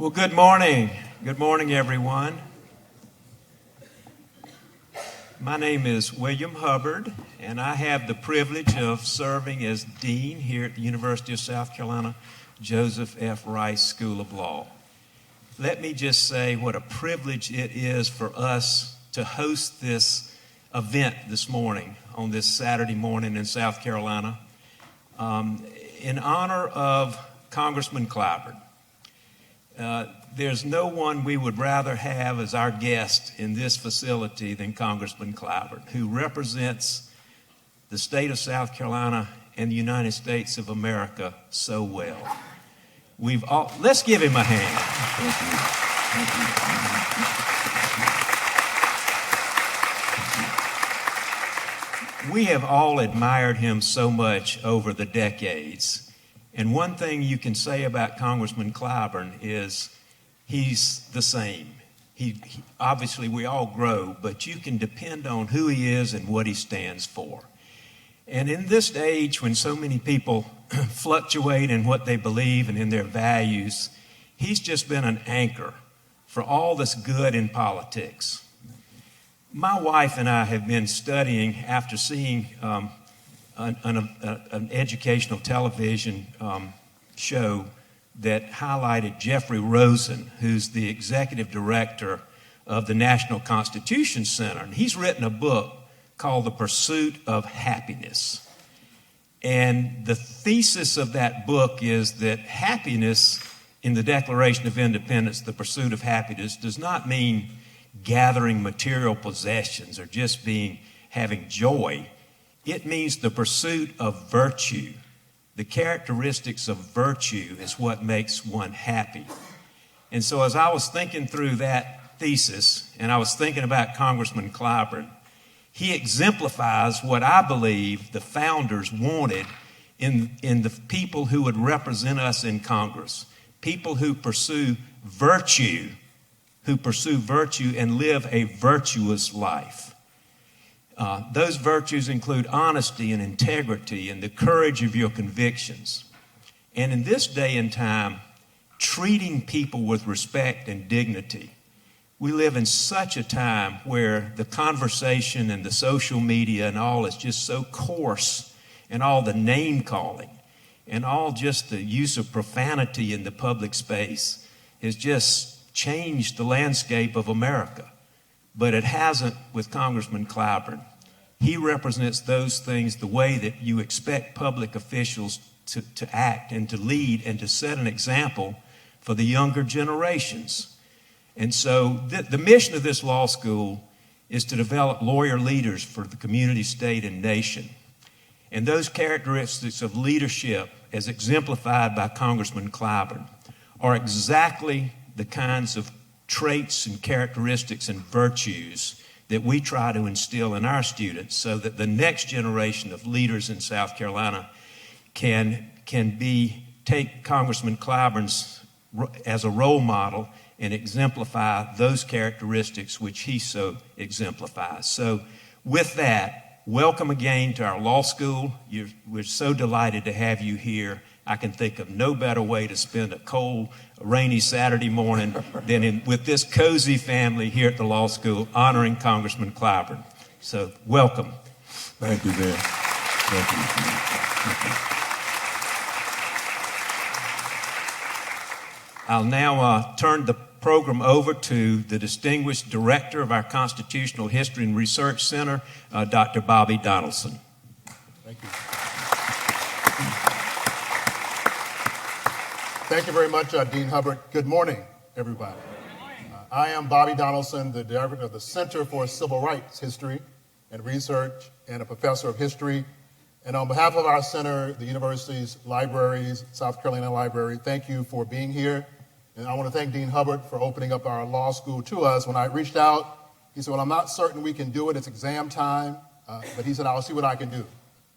Well, good morning. Good morning, everyone. My name is William Hubbard, and I have the privilege of serving as Dean here at the University of South Carolina Joseph F. Rice School of Law. Let me just say what a privilege it is for us to host this event this morning, on this Saturday morning in South Carolina, in honor of Congressman Clyburn. There's no one we would rather have as our guest in this facility than Congressman Clyburn, who represents the state of South Carolina and the United States of America so well. Let's give him a hand. We have all admired him so much over the decades. And one thing you can say about Congressman Clyburn is he's the same. Obviously, we all grow, but you can depend on who he is and what he stands for. And in this age, when so many people fluctuate in what they believe and in their values, he's just been an anchor for all that's good in politics. My wife and I have been studying after seeing an educational television show that highlighted Jeffrey Rosen, who's the executive director of the National Constitution Center. And he's written a book called The Pursuit of Happiness. And the thesis of that book is that happiness in the Declaration of Independence, the pursuit of happiness, does not mean gathering material possessions or just having joy. It means the pursuit of virtue. The characteristics of virtue is what makes one happy. And so as I was thinking through that thesis, and I was thinking about Congressman Clyburn, he exemplifies what I believe the founders wanted in the people who would represent us in Congress. People who pursue virtue and live a virtuous life. Those virtues include honesty and integrity and the courage of your convictions. And in this day and time, treating people with respect and dignity. We live in such a time where the conversation and the social media and all is just so coarse, and all the name calling and all just the use of profanity in the public space has just changed the landscape of America. But it hasn't with Congressman Clyburn. He represents those things the way that you expect public officials to act and to lead and to set an example for the younger generations. And so the mission of this law school is to develop lawyer leaders for the community, state, and nation. And those characteristics of leadership, as exemplified by Congressman Clyburn, are exactly the kinds of traits and characteristics and virtues that we try to instill in our students so that the next generation of leaders in South Carolina can take Congressman Clyburn's as a role model and exemplify those characteristics which he so exemplifies. So with that, welcome again to our law school. We're so delighted to have you here. I can think of no better way to spend a cold, rainy Saturday morning than with this cozy family here at the law school honoring Congressman Clyburn. So welcome. Thank you, Dan. Thank you. I'll now turn the program over to the distinguished director of our Constitutional History and Research Center, Dr. Bobby Donaldson. Thank you. Thank you very much, Dean Hubbard. Good morning, everybody. I am Bobby Donaldson, the director of the Center for Civil Rights History and Research and a professor of history. And on behalf of our center, the university's libraries, South Carolina Library, thank you for being here. And I want to thank Dean Hubbard for opening up our law school to us. When I reached out, he said, well, I'm not certain we can do it. It's exam time. But he said, I'll see what I can do.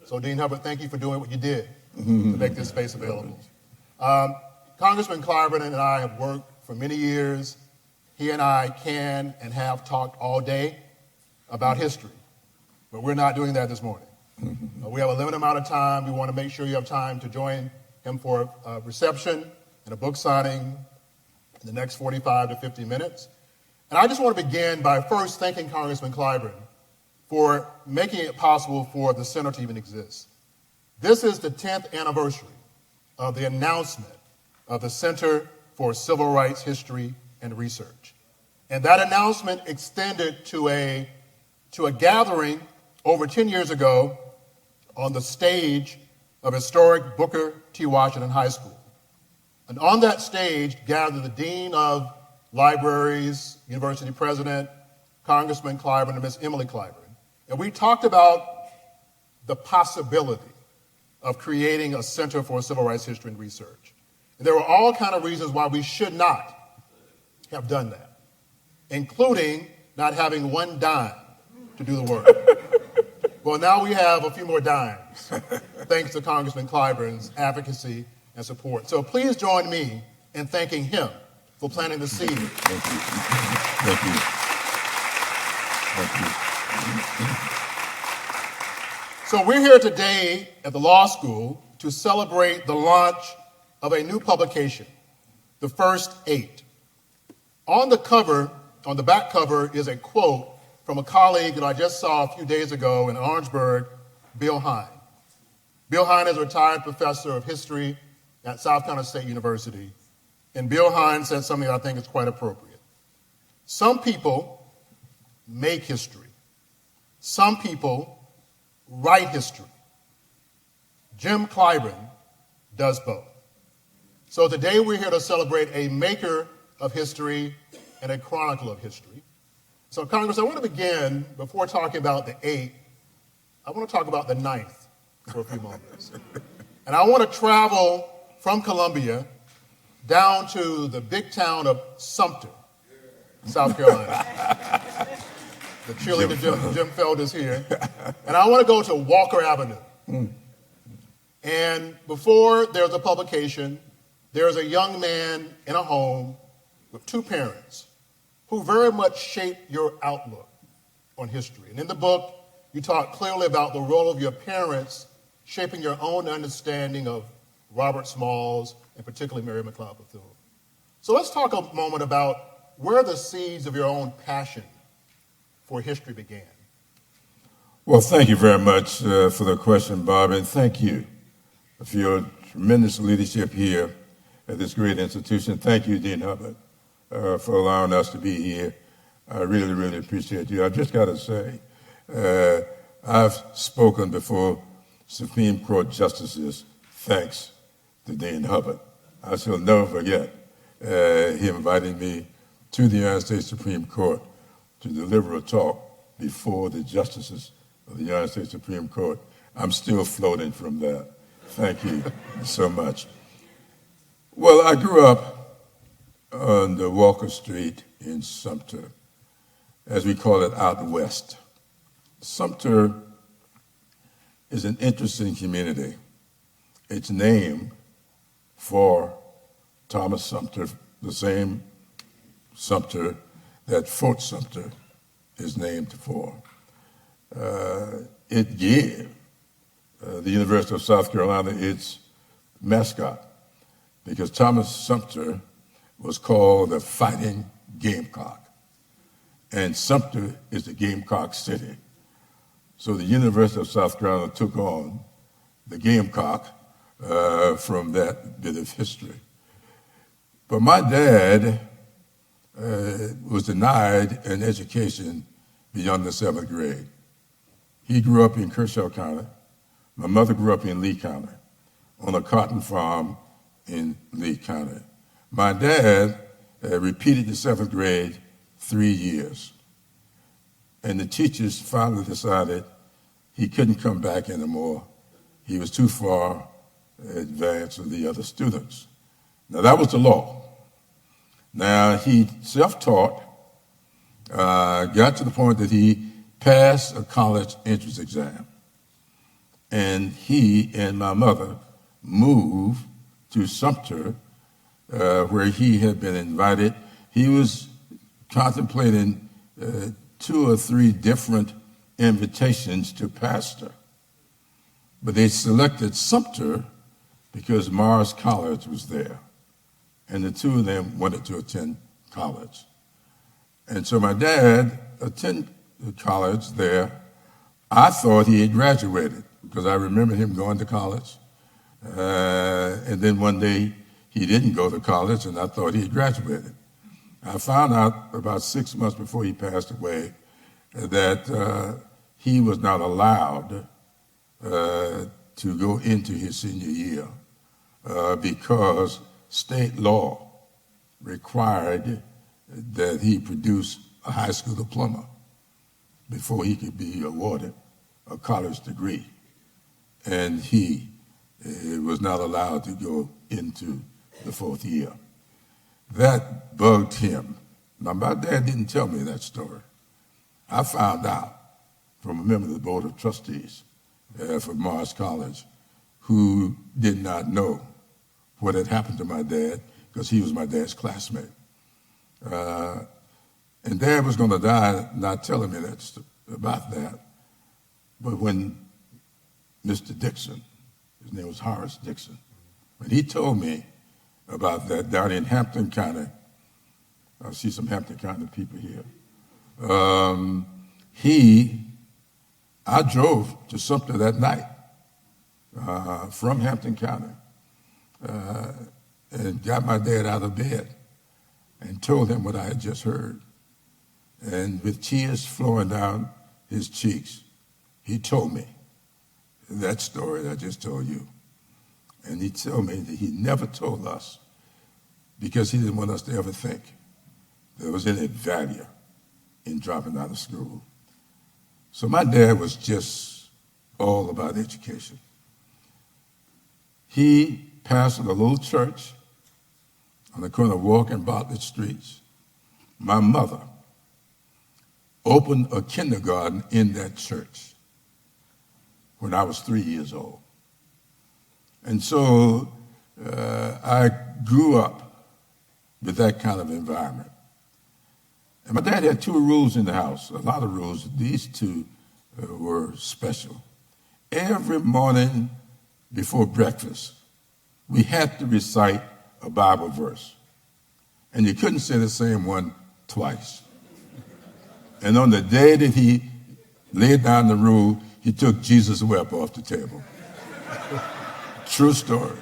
So Dean Hubbard, thank you for doing what you did to make this space available. Congressman Clyburn and I have worked for many years. He and I can and have talked all day about history, but we're not doing that this morning. We have a limited amount of time. We want to make sure you have time to join him for a reception and a book signing in the next 45 to 50 minutes. And I just want to begin by first thanking Congressman Clyburn for making it possible for the center to even exist. This is the 10th anniversary of the announcement of the Center for Civil Rights History and Research. And that announcement extended to a gathering over 10 years ago on the stage of historic Booker T. Washington High School. And on that stage gathered the Dean of Libraries, University President, Congressman Clyburn, and Ms. Emily Clyburn. And we talked about the possibility of creating a Center for Civil Rights History and Research. And there were all kinds of reasons why we should not have done that, including not having one dime to do the work. Well, now we have a few more dimes, thanks to Congressman Clyburn's advocacy and support. So please join me in thanking him for planting the seed. Thank you. Thank you. Thank you. So we're here today at the law school to celebrate the launch of a new publication, The First Eight. On the back cover is a quote from a colleague that I just saw a few days ago in Orangeburg, Bill Hine. Bill Hine is a retired professor of history at South Carolina State University. And Bill Hine said something I think is quite appropriate. Some people make history. Some people write history. Jim Clyburn does both. So today we're here to celebrate a maker of history and a chronicle of history. So Congress, I want to begin, before talking about the 8, I want to talk about the 9th for a few moments. And I want to travel from Columbia down to the big town of Sumter, South Carolina. The cheerleader Jim Feld is here. And I want to go to Walker Avenue. And before there's a publication, there's a young man in a home with 2 parents who very much shape your outlook on history. And in the book, you talk clearly about the role of your parents shaping your own understanding of Robert Smalls, and particularly Mary McLeod Bethune. So let's talk a moment about where the seeds of your own passion for history began. Well, thank you very much for the question, Bob, and thank you for your tremendous leadership here at this great institution. Thank you, Dean Hubbard, for allowing us to be here. I really, really appreciate you. I've just got to say, I've spoken before Supreme Court justices, thanks to Dean Hubbard. I shall never forget him inviting me to the United States Supreme Court to deliver a talk before the justices of the United States Supreme Court. I'm still floating from that. Thank you so much. Well, I grew up on the Walker Street in Sumter, as we call it out west. Sumter is an interesting community. It's named for Thomas Sumter, the same Sumter that Fort Sumter is named for. It gave the University of South Carolina its mascot because Thomas Sumter was called the Fighting Gamecock, and Sumter is the Gamecock City. So the University of South Carolina took on the Gamecock from that bit of history. But my dad was denied an education beyond the 7th grade. He grew up in Kershaw County. My mother grew up in Lee County on a cotton farm in Lee County. My dad repeated the 7th grade 3 years. And the teachers finally decided he couldn't come back anymore. He was too far advanced of the other students. Now, that was the law. Now, he self-taught, got to the point that he passed a college entrance exam. And he and my mother moved to Sumter, where he had been invited. He was contemplating 2 or 3 different invitations to pastor. But they selected Sumter because Mars College was there. and the two of them wanted to attend college. And so my dad attended college there. I thought he had graduated because I remember him going to college. And then one day he didn't go to college, and I thought he had graduated. I found out about 6 months before he passed away that he was not allowed to go into his senior year because state law required that he produce a high school diploma before he could be awarded a college degree. And he was not allowed to go into the fourth year. That bugged him. Now, my dad didn't tell me that story. I found out from a member of the Board of Trustees for Morris College who did not know what had happened to my dad because he was my dad's classmate. And Dad was going to die not telling me about that. But when Mr. Dixon, his name was Horace Dixon, when he told me about that down in Hampton County, I see some Hampton County people here, I drove to Sumter that night from Hampton County and got my dad out of bed and told him what I had just heard. And with tears flowing down his cheeks, he told me that story that I just told you. And he told me that he never told us because he didn't want us to ever think there was any value in dropping out of school. So my dad was just all about education. He pastored a little church on the corner of Walk and Bartlett Streets. My mother opened a kindergarten in that church when I was 3 years old. And so I grew up with that kind of environment. And my dad had two rules in the house, a lot of rules. These two were special. Every morning before breakfast, we had to recite a Bible verse. And you couldn't say the same one twice. And on the day that he laid down the rule, he took Jesus Wept off the table. True story.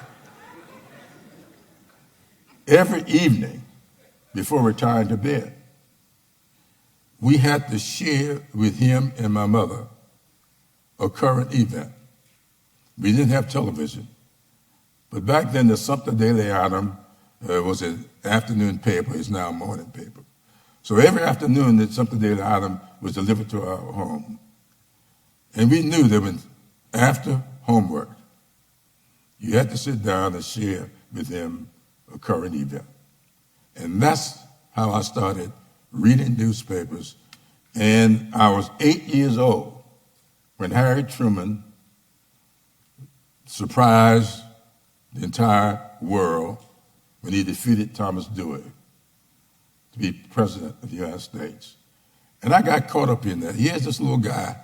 Every evening before retiring to bed, we had to share with him and my mother a current event. We didn't have television, but back then the Sumter Daily Item was an afternoon paper. It's now a morning paper. So every afternoon the Sumter Daily Item was delivered to our home. And we knew that when after homework, you had to sit down and share with him a current event. And that's how I started reading newspapers. And I was 8 years old when Harry Truman surprised the entire world when he defeated Thomas Dewey to be president of the United States. And I got caught up in that. Here's this little guy,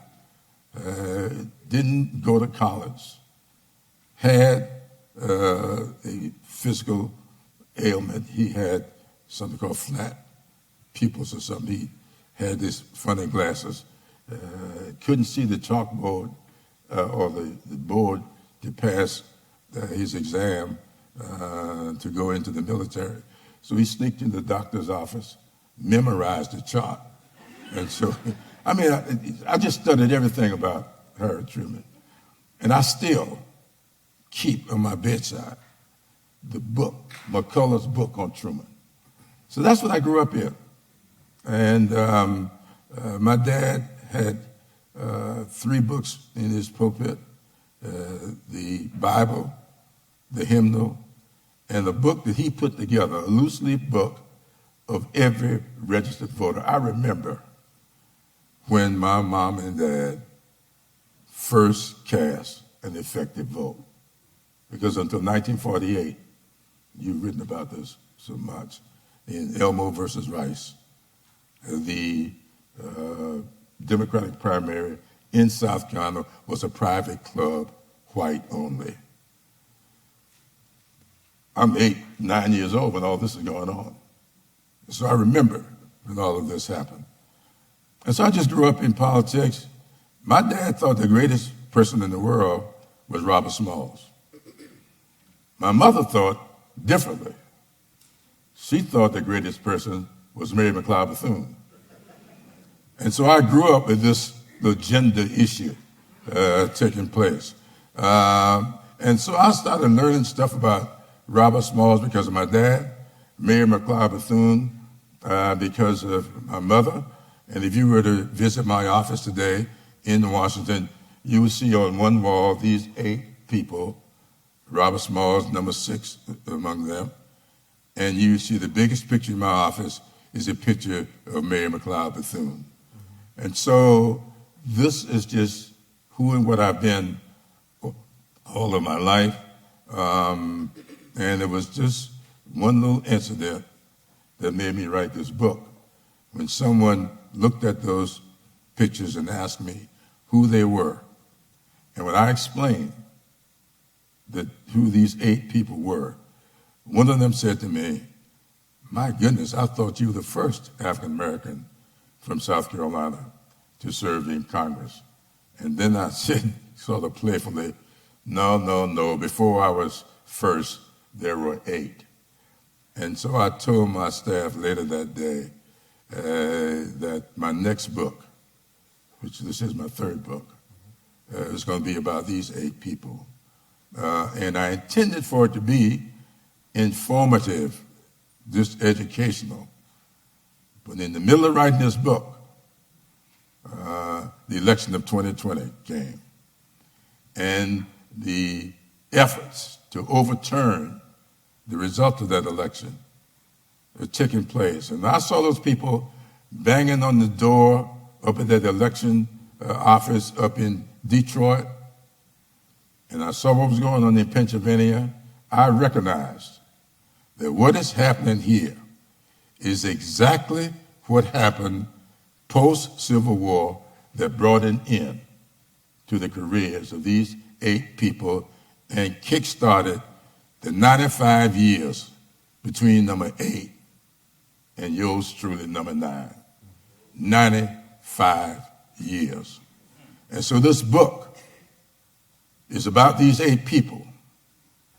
didn't go to college, had a physical ailment. He had something called flat pupils or something. He had these funny glasses, couldn't see the chalkboard or the board to pass his exam to go into the military. So he sneaked in the doctor's office, memorized the chart. And so, I just studied everything about Harry Truman. And I still keep on my bedside the book, McCullough's book on Truman. So that's what I grew up in. And my dad had 3 books in his pulpit, the Bible, the hymnal, and a book that he put together, a loose-leaf book of every registered voter. I remember when my mom and dad first cast an effective vote, because until 1948, you've written about this so much, in Elmo versus Rice, the Democratic primary in South Carolina was a private club, white only. I'm 8 9 years old when all this is going on. So I remember when all of this happened. And so I just grew up in politics. My dad thought the greatest person in the world was Robert Smalls. My mother thought differently. She thought the greatest person was Mary McLeod Bethune. And so I grew up with this gender issue taking place. And so I started learning stuff about Robert Smalls because of my dad, Mary McLeod Bethune because of my mother. And if you were to visit my office today in Washington, you would see on one wall these 8 people, Robert Smalls, number 6 among them. And you see the biggest picture in my office is a picture of Mary McLeod Bethune. And so this is just who and what I've been all of my life. And it was just one little incident that made me write this book. When someone looked at those pictures and asked me who they were, and when I explained who these 8 people were, one of them said to me, "My goodness, I thought you were the first African American from South Carolina to serve in Congress." And then I said, sort of playfully, no, before I was first, there were 8. And so I told my staff later that day that my next book, which this is my 3rd book, is going to be about these 8 people. And I intended for it to be informative, just educational. But in the middle of writing this book, the election of 2020 came. And the efforts to overturn the result of that election were taking place. And I saw those people banging on the door up at that election office up in Detroit. And I saw what was going on in Pennsylvania. I recognized that what is happening here is exactly what happened post-Civil War that brought an end to the careers of these 8 people and kick-started the 95 years between number 8 and yours truly, number 9. 95 years. And so this book is about these 8 people,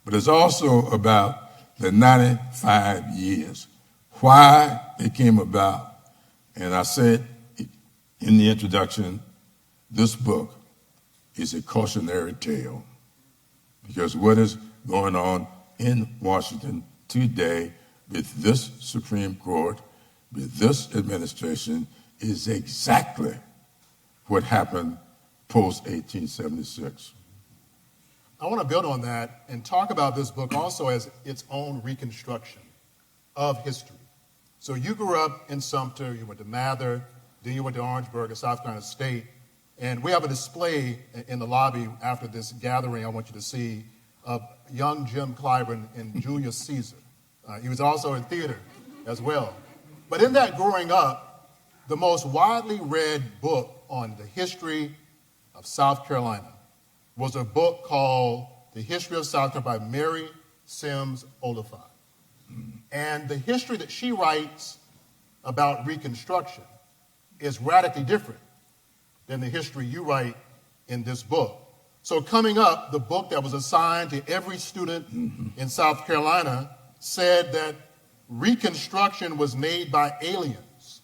but it's also about the 95 years, why it came about. And I said in the introduction, this book is a cautionary tale, because what is going on in Washington today with this Supreme Court, with this administration, is exactly what happened post-1876. I want to build on that and talk about this book also as its own reconstruction of history. So you grew up in Sumter, you went to Mather, then you went to Orangeburg at South Carolina State, and we have a display in the lobby after this gathering I want you to see of young Jim Clyburn and Julius Caesar. He was also in theater as well. But in that growing up, the most widely read book on the history of South Carolina was a book called The History of South Carolina by Mary Sims Oliphant. And the history that she writes about Reconstruction is radically different than the history you write in this book. So coming up, the book that was assigned to every student in South Carolina said that Reconstruction was made by aliens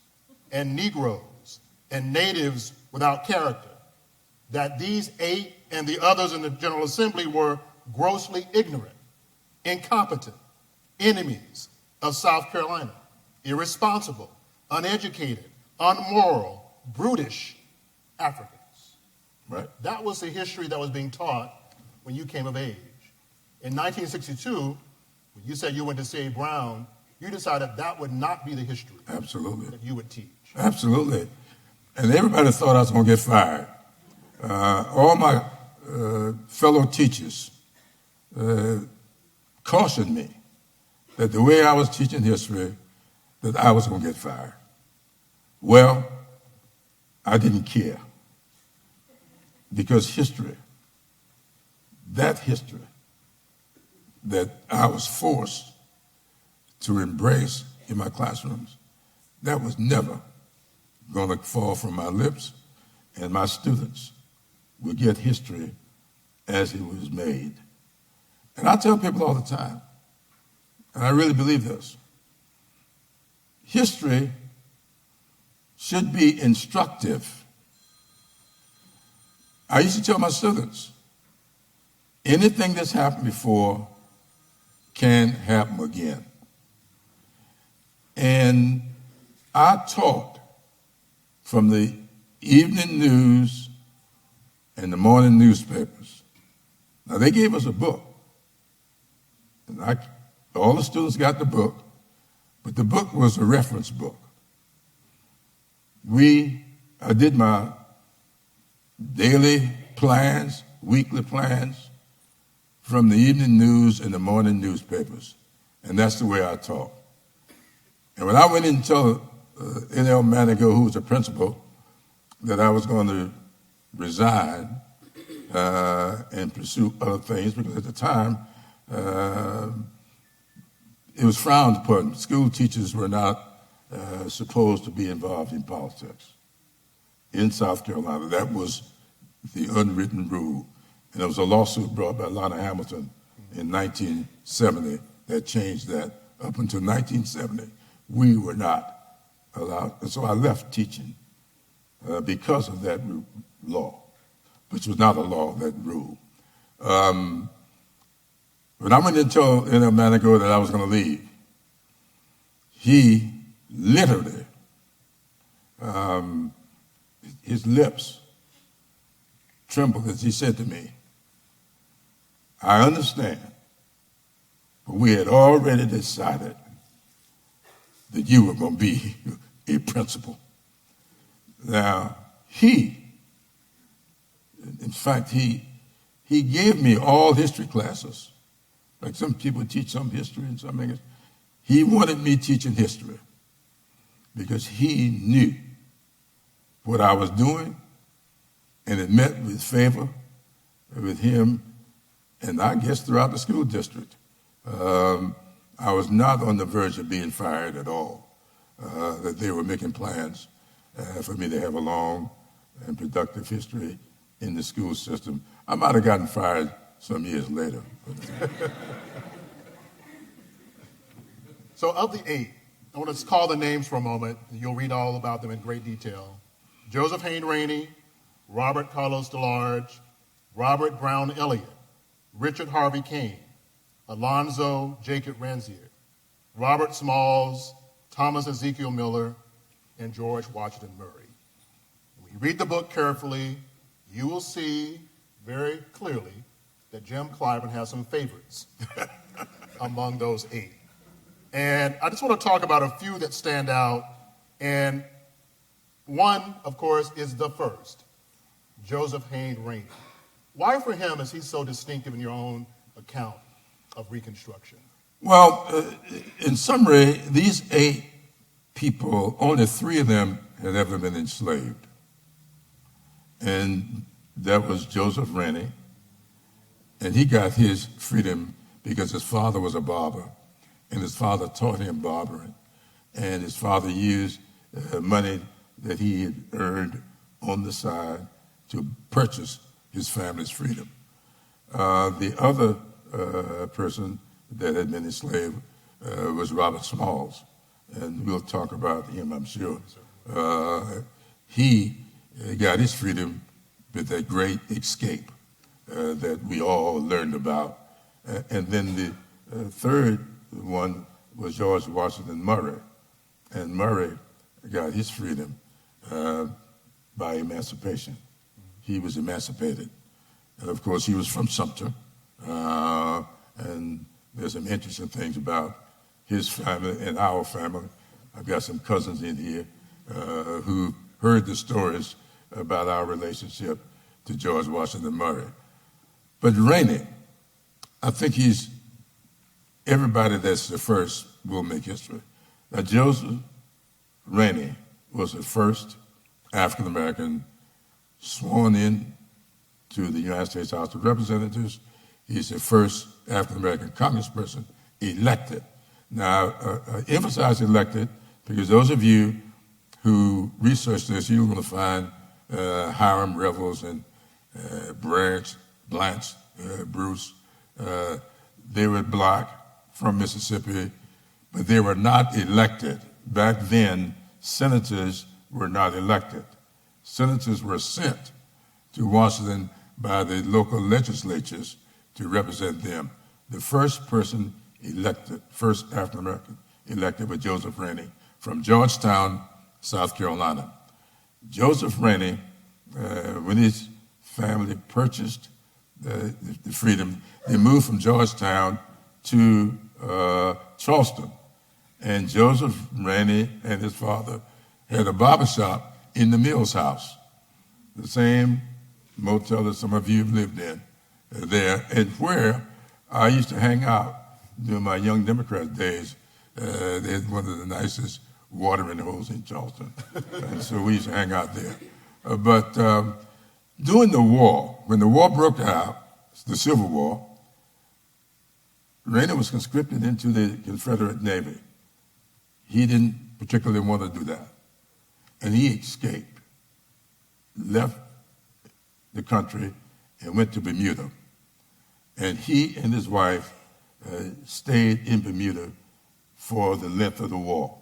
and Negroes and natives without character, that these 8 and the others in the General Assembly were grossly ignorant, incompetent, enemies of South Carolina, irresponsible, uneducated, unmoral, brutish Africans. Right. That was the history that was being taught when you came of age. In 1962, when you said you went to C.A. Brown, you decided that would not be the history Absolutely. that you would teach. Absolutely. And everybody thought I was going to get fired. All my fellow teachers cautioned me that the way I was teaching history, that I was going to get fired. Well, I didn't care, because history, that history that I was forced to embrace in my classrooms, that was never going to fall from my lips, and my students would get history as it was made. And I tell people all the time, and I really believe this, history should be instructive. I used to tell my students, anything that's happened before can happen again. And I taught from the evening news and the morning newspapers. Now, they gave us a book. And all the students got the book, but the book was a reference book. I did my daily plans, weekly plans, from the evening news and the morning newspapers. And that's the way I taught. And when I went in to tell N.L. Manigault, who was the principal, that I was going to resign and pursue other things, because at the time, it was frowned upon. School teachers were not supposed to be involved in politics. In South Carolina, that was the unwritten rule. And there was a lawsuit brought by Lana Hamilton in 1970 that changed that. Up until 1970, we were not allowed. And so I left teaching because of that law, which was not a law, that rule. When I went and told N.L. Manigault that I was going to leave, he literally, his lips trembled as he said to me, I understand, but we had already decided that you were going to be a principal. Now, in fact, he gave me all history classes. Like some people teach some history and some English. He wanted me teaching history because he knew what I was doing, and it met with favor with him, and I guess throughout the school district. I was not on the verge of being fired at all, that they were making plans for me to have a long and productive history in the school system. I might have gotten fired some years later. So of the 8, I want to call the names for a moment. You'll read all about them in great detail. Joseph Hayne Rainey, Robert Carlos DeLarge, Robert Brown Elliott, Richard Harvey Kane, Alonzo Jacob Ranzier, Robert Smalls, Thomas Ezekiel Miller, and George Washington Murray. When you read the book carefully, you will see very clearly that Jim Clyburn has some favorites among those 8. And I just want to talk about a few that stand out. And one, of course, is the first, Joseph Hayne Rainey. Why for him is he so distinctive in your own account of Reconstruction? Well, in summary, these 8 people, only 3 of them had ever been enslaved. And that was Joseph Rainey. And he got his freedom because his father was a barber, and his father taught him barbering. And his father used money that he had earned on the side to purchase his family's freedom. The other person that had been enslaved was Robert Smalls, and we'll talk about him, I'm sure. He got his freedom with that great escape that we all learned about. And then the third one was George Washington Murray, and Murray got his freedom by emancipation. He was emancipated. And of course, he was from Sumter, and there's some interesting things about his family and our family. I've got some cousins in here who heard the stories about our relationship to George Washington Murray. But Rainey, I think everybody that's the first will make history. Now, Joseph Rainey was the first African-American sworn in to the United States House of Representatives. He's the first African-American congressperson elected. Now, emphasize elected, because those of you who research this, you're going to find Hiram Revels and Blanche, Bruce. They were black from Mississippi, but they were not elected. Back then, senators were not elected. Senators were sent to Washington by the local legislatures to represent them. The first person elected, first African American elected, was Joseph Rainey from Georgetown, South Carolina. Joseph Rainey, when his family purchased the freedom, they moved from Georgetown to Charleston. And Joseph Rainey and his father had a barbershop in the Mills House, the same motel that some of you have lived in there, and where I used to hang out during my Young Democrat days. They had one of the nicest watering holes in Charleston, and so we used to hang out there. But during the war, when the war broke out, the Civil War, Rainey was conscripted into the Confederate Navy. He didn't particularly want to do that, and he escaped, left the country, and went to Bermuda. And he and his wife stayed in Bermuda for the length of the war.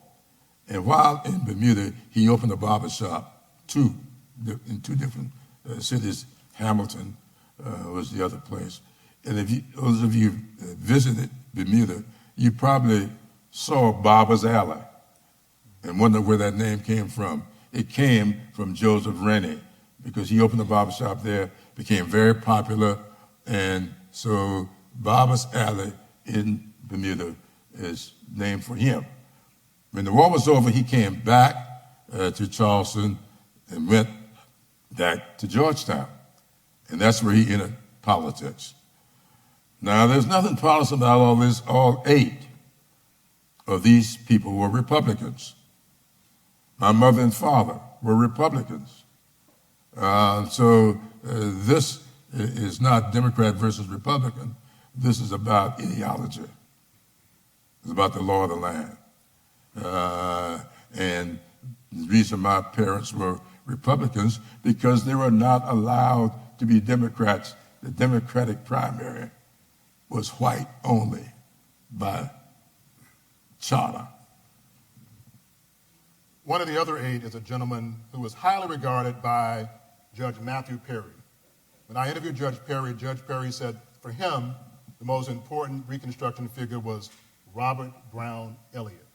And while in Bermuda, he opened a barbershop in two different cities. Hamilton was the other place. And if those of you visited Bermuda, you probably saw Barber's Alley and wonder where that name came from. It came from Joseph Rainey, because he opened a barbershop there, became very popular, and so Barber's Alley in Bermuda is named for him. When the war was over, he came back to Charleston and went back to Georgetown, and that's where he entered politics. Now, there's nothing partisan about all this. All 8 of these people were Republicans. My mother and father were Republicans. So this is not Democrat versus Republican. This is about ideology. It's about the law of the land. And the reason my parents were Republicans, because they were not allowed to be Democrats. The Democratic primary was white only by charter. One of the other 8 is a gentleman who was highly regarded by Judge Matthew Perry. When I interviewed Judge Perry said for him, the most important Reconstruction figure was Robert Brown Elliott.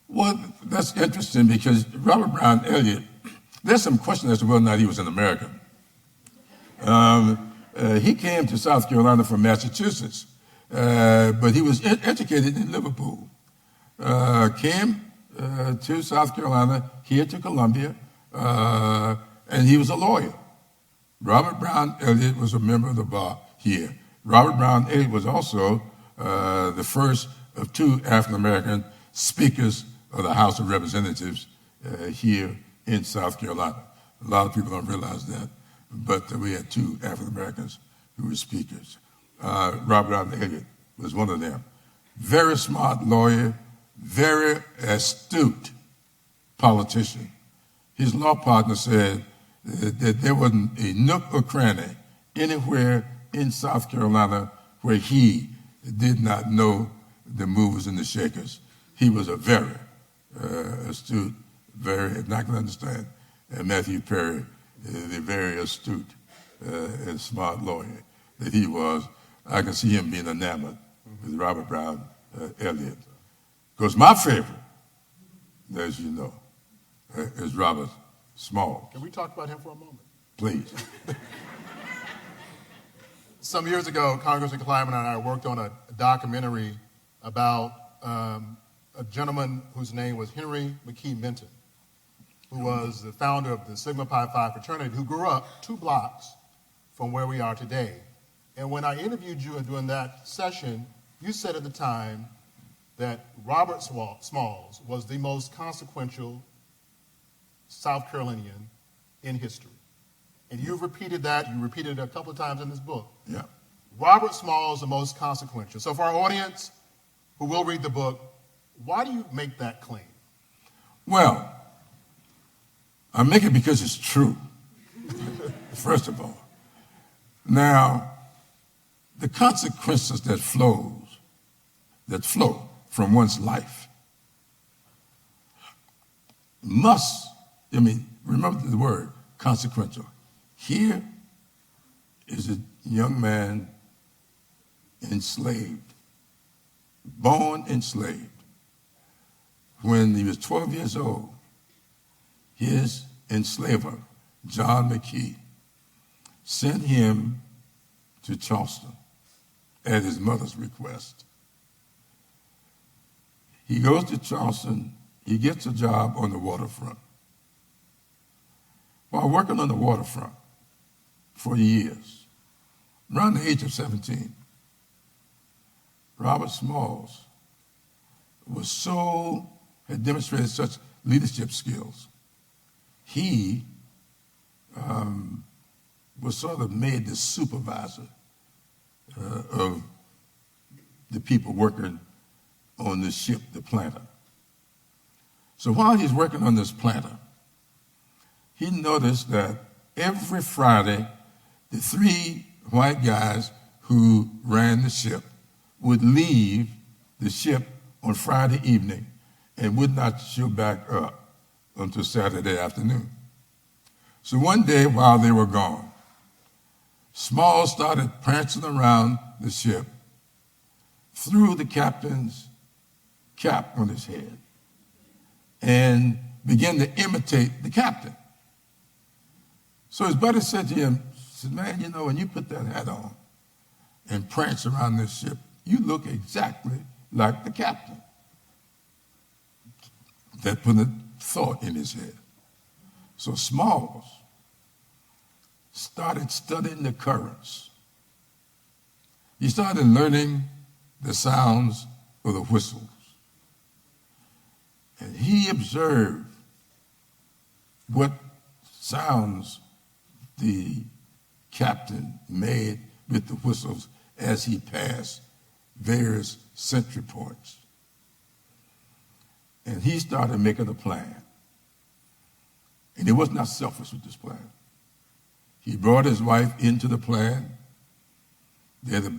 Well, that's interesting, because Robert Brown Elliott, there's some question as to whether or not he was an American. He came to South Carolina from Massachusetts, but he was educated in Liverpool. Came to South Carolina, here to Columbia, and he was a lawyer. Robert Brown Elliott was a member of the bar here. Robert Brown Elliott was also the first of 2 African-American speakers of the House of Representatives here in South Carolina. A lot of people don't realize that, but we had 2 African-Americans who were speakers. Robert Brown Elliott was one of them. Very smart lawyer, very astute politician. His law partner said that there wasn't a nook or cranny anywhere in South Carolina where he did not know the movers and the shakers. He was a very astute, very, not going to understand, Matthew Perry, the very astute and smart lawyer that he was. I can see him being enamored with Robert Brown Elliott. Because my favorite, as you know, is Robert Smalls. Can we talk about him for a moment? Please. Some years ago, Congressman Clyburn and I worked on a documentary about a gentleman whose name was Henry McKee Minton, who was the founder of the Sigma Pi Phi fraternity, who grew up 2 blocks from where we are today. And when I interviewed you during that session, you said at the time that Robert Smalls was the most consequential South Carolinian in history. And you've repeated that. You repeated it a couple of times in this book. Yeah. Robert Smalls, the most consequential. So for our audience who will read the book, why do you make that claim? Well, I make it because it's true, first of all. Now, the consequences that flow from one's life remember the word consequential. Here is a young man enslaved, born enslaved. When he was 12 years old, his enslaver, John McKee, sent him to Charleston at his mother's request. He goes to Charleston, he gets a job on the waterfront. While working on the waterfront for years, around the age of 17, Robert Smalls had demonstrated such leadership skills. He was sort of made the supervisor of the people working on the ship, the planter. So while he's working on this planter, he noticed that every Friday, the 3 white guys who ran the ship would leave the ship on Friday evening and would not show back up until Saturday afternoon. So one day while they were gone, Smalls started prancing around the ship, threw the captain's cap on his head, and began to imitate the captain. So his buddy said to him, man, when you put that hat on and prance around this ship, you look exactly like the captain. That put a thought in his head. So Smalls started studying the currents. He started learning the sounds of the whistles. And he observed what sounds the captain made with the whistles as he passed various sentry points. And he started making a plan. And he was not selfish with this plan. He brought his wife into the plan. They had a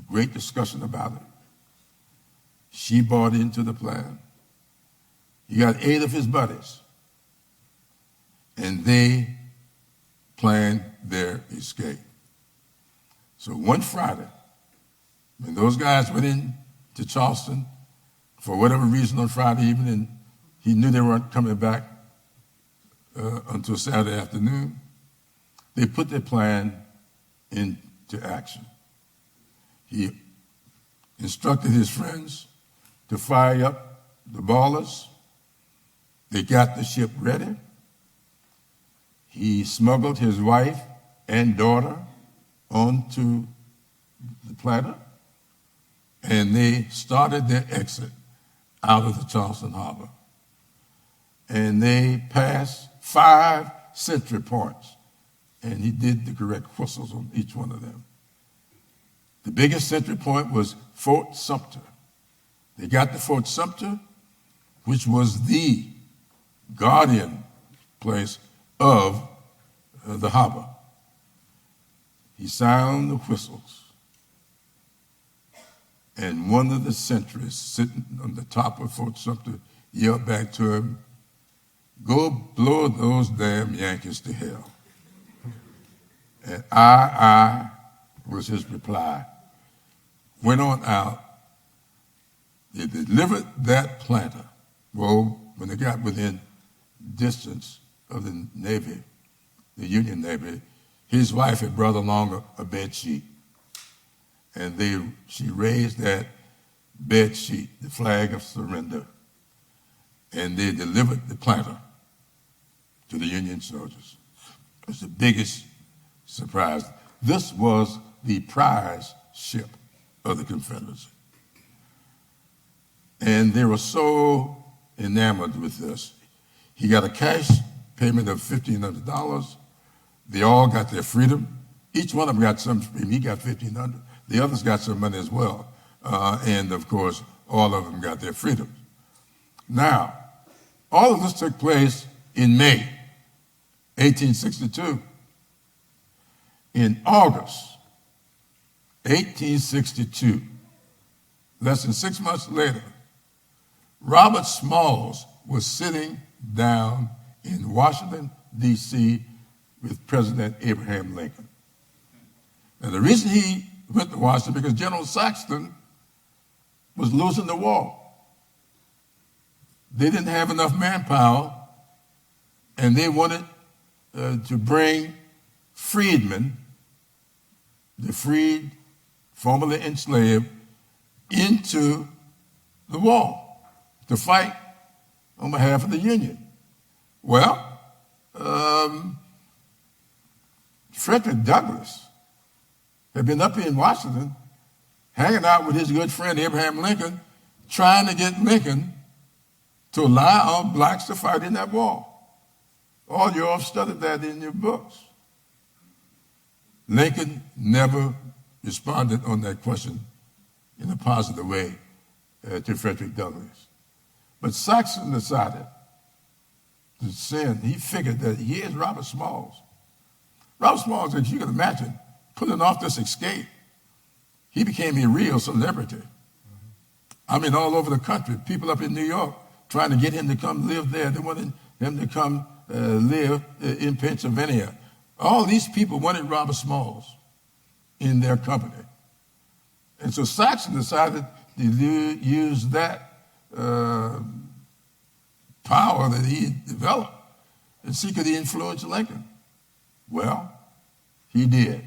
great discussion about it. She bought into the plan. He got 8 of his buddies. And they planned their escape. So one Friday, when those guys went in to Charleston, for whatever reason on Friday evening, he knew they weren't coming back until Saturday afternoon, they put their plan into action. He instructed his friends to fire up the ballers. They got the ship ready. He smuggled his wife and daughter onto the planter, and they started their exit out of the Charleston harbor. And they passed 5 sentry points, and he did the correct whistles on each one of them. The biggest sentry point was Fort Sumter. They got to Fort Sumter, which was the guardian place of the harbor. He sounded the whistles, and one of the sentries sitting on the top of Fort Sumter yelled back to him, "Go blow those damn Yankees to hell." And I was his reply. Went on out. They delivered that planter. Well, when they got within distance of the Navy, the Union Navy, his wife had brought along a bed sheet. And she raised that bed sheet, the flag of surrender, and they delivered the planter to the Union soldiers. It was the biggest surprise. This was the prize ship of the Confederacy. And they were so enamored with this. He got a cash payment of $1,500. They all got their freedom. Each one of them got some freedom. He got $1,500. The others got some money as well. And, of course, all of them got their freedoms. Now, all of this took place in May 1862. In August 1862, less than 6 months later, Robert Smalls was sitting down in Washington, D.C. with President Abraham Lincoln. And the reason he went to Washington because General Saxton was losing the war. They didn't have enough manpower, and they wanted to bring freedmen, the freed, formerly enslaved, into the war to fight on behalf of the Union. Well, Frederick Douglass had been up here in Washington hanging out with his good friend Abraham Lincoln, trying to get Lincoln to allow blacks to fight in that war. All you all studied that in your books. Lincoln never responded on that question in a positive way to Frederick Douglass. But Saxton decided to send, he figured that here's Robert Smalls. Robert Smalls, as you can imagine, pulling off this escape, he became a real celebrity. I mean, all over the country, people up in New York trying to get him to come live there. They wanted him to come live in Pennsylvania. All these people wanted Robert Smalls in their company. And so Saxton decided to use that power that he had developed and see could he influence Lincoln. Well, he did.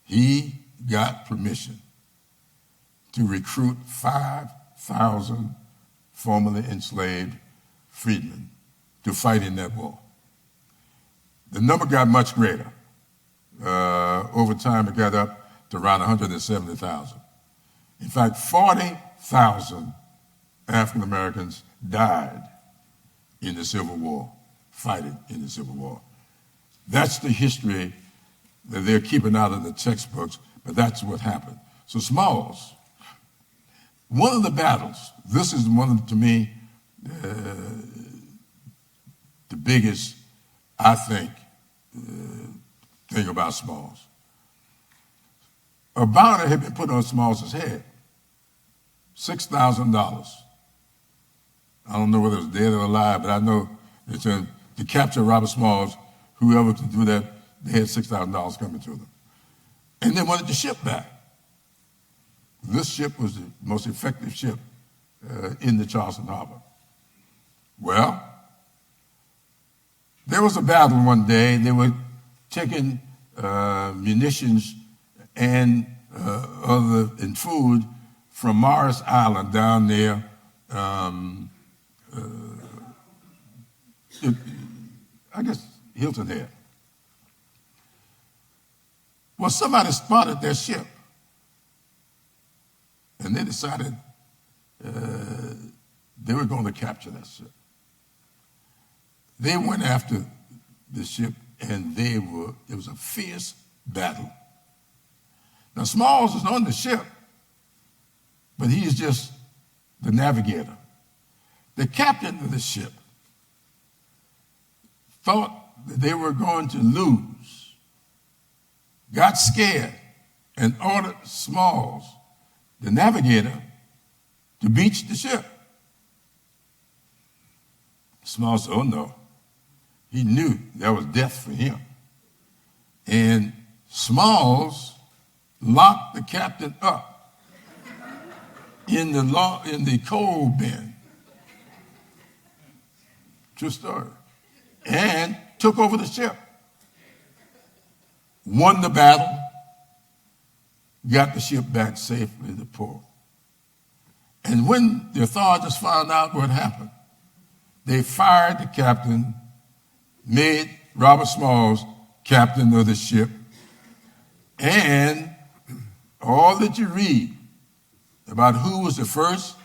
He got permission to recruit 5,000 formerly enslaved freedmen to fight in that war. The number got much greater. Over time, it got up to around 170,000. In fact, 40,000 African Americans died in the Civil War, fighting in the Civil War. That's the history that they're keeping out of the textbooks, but that's what happened. So Smalls, one of the battles, this is one of, to me, the biggest, I think, thing about Smalls. A bounty had been put on Smalls' head, $6,000. I don't know whether it's dead or alive, but I know it's to capture Robert Smalls, whoever could do that, they had $6,000 coming to them. And they wanted the ship back. This ship was the most effective ship in the Charleston Harbor. Well, there was a battle one day. They were taking munitions and and food from Morris Island down there. I guess Hilton Head. Well, somebody spotted their ship, and they decided they were going to capture that ship. They went after the ship, and it was a fierce battle. Now, Smalls is on the ship, but he is just the navigator. The captain of the ship thought that they were going to lose, got scared, and ordered Smalls, the navigator, to beach the ship. Smalls said, oh no. He knew that was death for him. And Smalls locked the captain up in the coal bin. True story. And took over the ship. Won the battle. Got the ship back safely to port. And when the authorities found out what happened, they fired the captain, made Robert Smalls captain of the ship, and all that you read about who was the first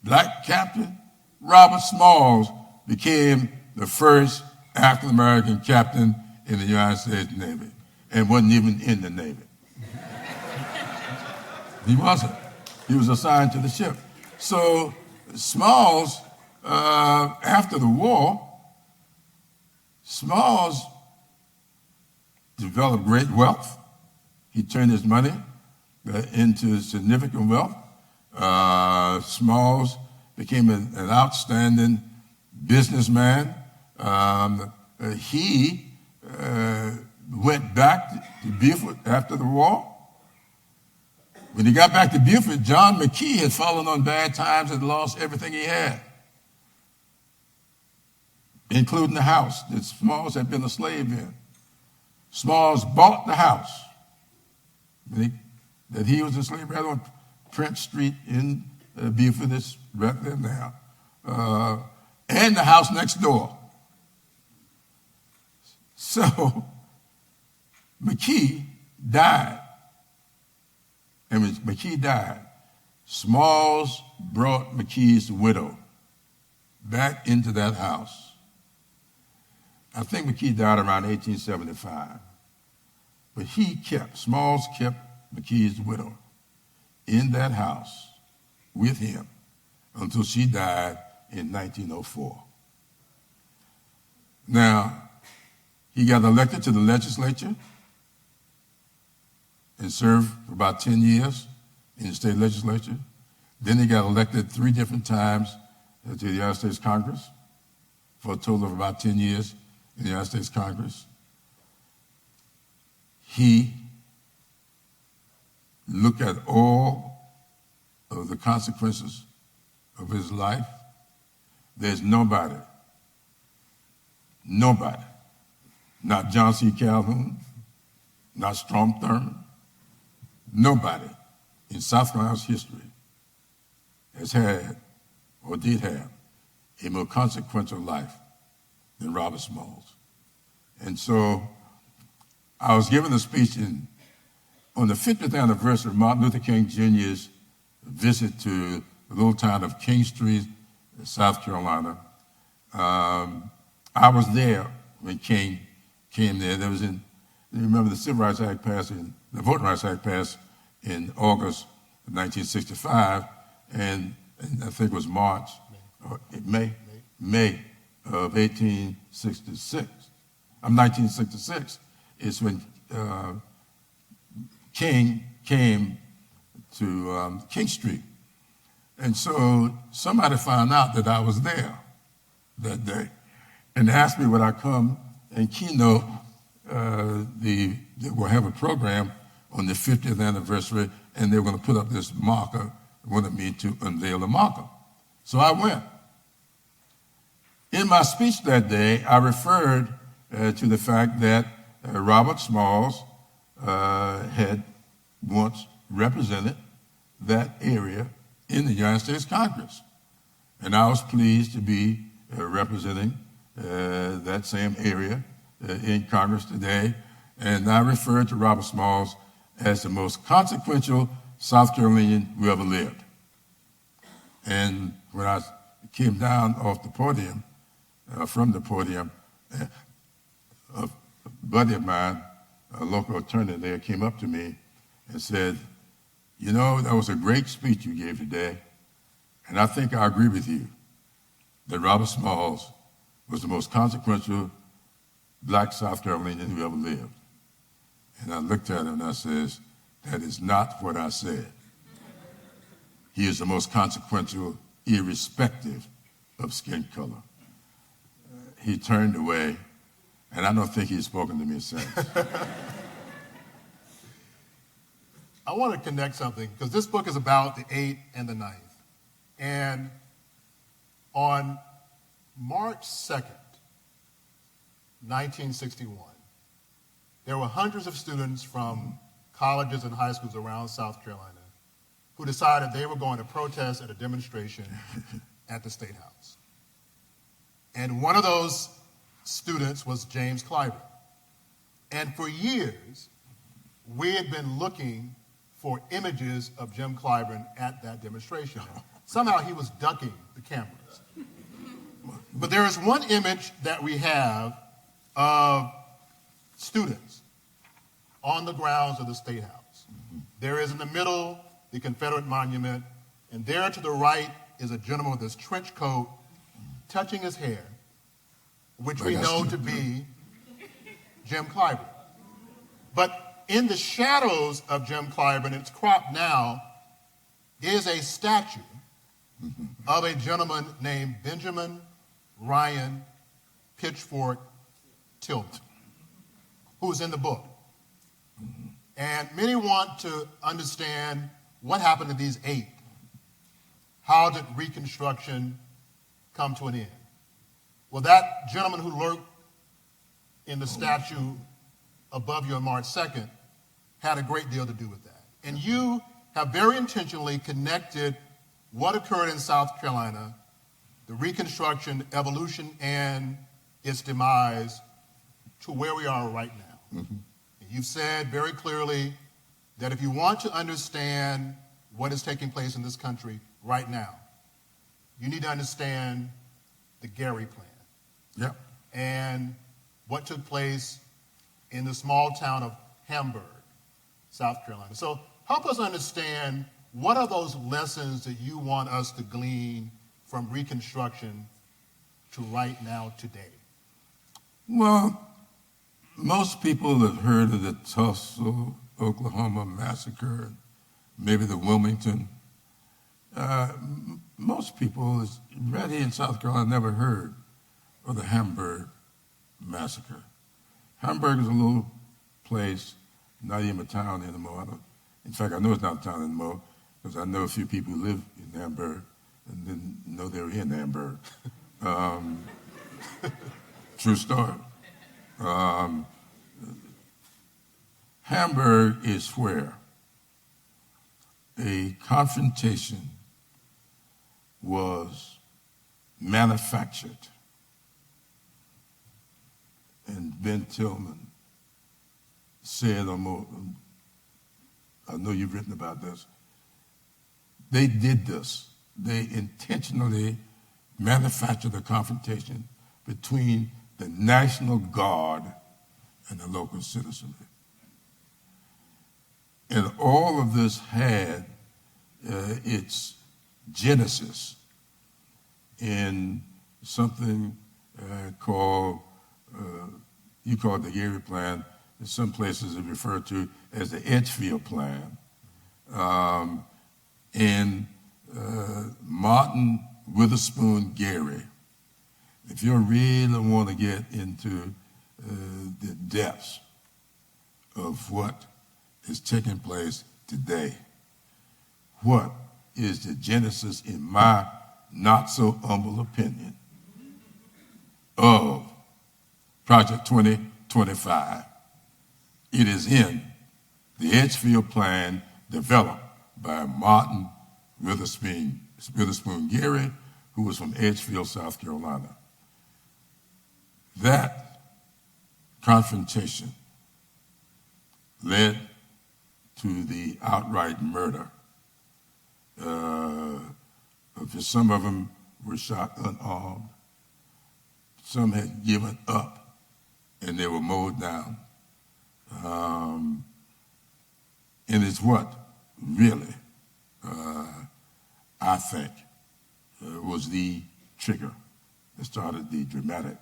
black captain, Robert Smalls became the first African American captain in the United States Navy and wasn't even in the Navy. He wasn't. He was assigned to the ship. So Smalls, after the war, Smalls developed great wealth. He turned his money into significant wealth. Smalls became an outstanding businessman. He went back to Beaufort after the war. When he got back to Beaufort, John McKee had fallen on bad times and lost everything he had, including the house that Smalls had been a slave in. Smalls bought the house that he was a slave right on Prince Street in Beaufort, that's right there now, and the house next door. So McKee died. And when McKee died, Smalls brought McKee's widow back into that house. I think McKee died around 1875. But Smalls kept McKee's widow in that house with him until she died in 1904. Now, he got elected to the legislature and served for about 10 years in the state legislature. Then he got elected 3 different times to the United States Congress for a total of about 10 years in the United States Congress. He looked at all of the consequences of his life. There's nobody, not John C. Calhoun, not Strom Thurmond, nobody in South Carolina's history has had or did have a more consequential life than Robert Smalls. And so I was giving a speech on the 50th anniversary of Martin Luther King Jr.'s visit to the little town of Kingstree, South Carolina. I was there when King came there. You remember the Civil Rights Act passed, the Voting Rights Act passed in August of 1965, and I think it was May of 1966 is when King came to King Street. And so somebody found out that I was there that day and asked me would I come and keynote they will have a program on the 50th anniversary, and they were going to put up this marker, wanted me to unveil a marker. So I went. In my speech that day, I referred to the fact that Robert Smalls had once represented that area in the United States Congress. And I was pleased to be representing that same area in Congress today. And I referred to Robert Smalls as the most consequential South Carolinian who ever lived. And when I came down off the podium, from the podium, a buddy of mine, a local attorney there, came up to me and said, "You know, that was a great speech you gave today, and I think I agree with you that Robert Smalls was the most consequential black South Carolinian who ever lived." And I looked at him and I says, "That is not what I said. He is the most consequential, irrespective of skin color." He turned away, and I don't think he's spoken to me since. I want to connect something, because this book is about the 8th and the 9th. And on March 2nd, 1961, there were hundreds of students from colleges and high schools around South Carolina who decided they were going to protest at a demonstration at the State House. And one of those students was James Clyburn. And for years, we had been looking for images of Jim Clyburn at that demonstration. Somehow he was ducking the cameras. But there is one image that we have of students on the grounds of the State House. There is in the middle the Confederate monument, and there to the right is a gentleman with his trench coat touching his hair, which we know to be Jim Clyburn. But in the shadows of Jim Clyburn, it's cropped now, is a statue of a gentleman named Benjamin Ryan Pitchfork Tilton, who's in the book. And many want to understand what happened to these 8. How did Reconstruction come to an end? Well, that gentleman who lurked in the statue above you on March 2nd had a great deal to do with that. And you have very intentionally connected what occurred in South Carolina, the Reconstruction, evolution, and its demise, to where we are right now. Mm-hmm. And you've said very clearly that if you want to understand what is taking place in this country right now, you need to understand the Gary Plan. Yep. And what took place in the small town of Hamburg, South Carolina. So help us understand, what are those lessons that you want us to glean from Reconstruction to right now today? Well, most people have heard of the Tulsa, Oklahoma massacre, maybe the Wilmington. Most people right here in South Carolina never heard of the Hamburg massacre. Hamburg is a little place, not even a town anymore. In fact, I know it's not a town anymore because I know a few people who live in Hamburg and didn't know they were in Hamburg. True story. Hamburg is where a confrontation was manufactured. And Ben Tillman said, I know you've written about this, they did this. They intentionally manufactured a confrontation between the National Guard and the local citizenry. And all of this had its genesis in something called, you call it the Gary Plan, in some places it's referred to as the Edgefield Plan. And Martin Witherspoon Gary, if you really want to get into the depths of what is taking place today, what is the genesis, in my not so humble opinion, of Project 2025? It is in the Edgefield Plan developed by Martin Witherspoon Gary, who was from Edgefield, South Carolina. That confrontation led to the outright murder. Some of them were shot unarmed. Some had given up and they were mowed down. And it's what really, I think, was the trigger that started the dramatic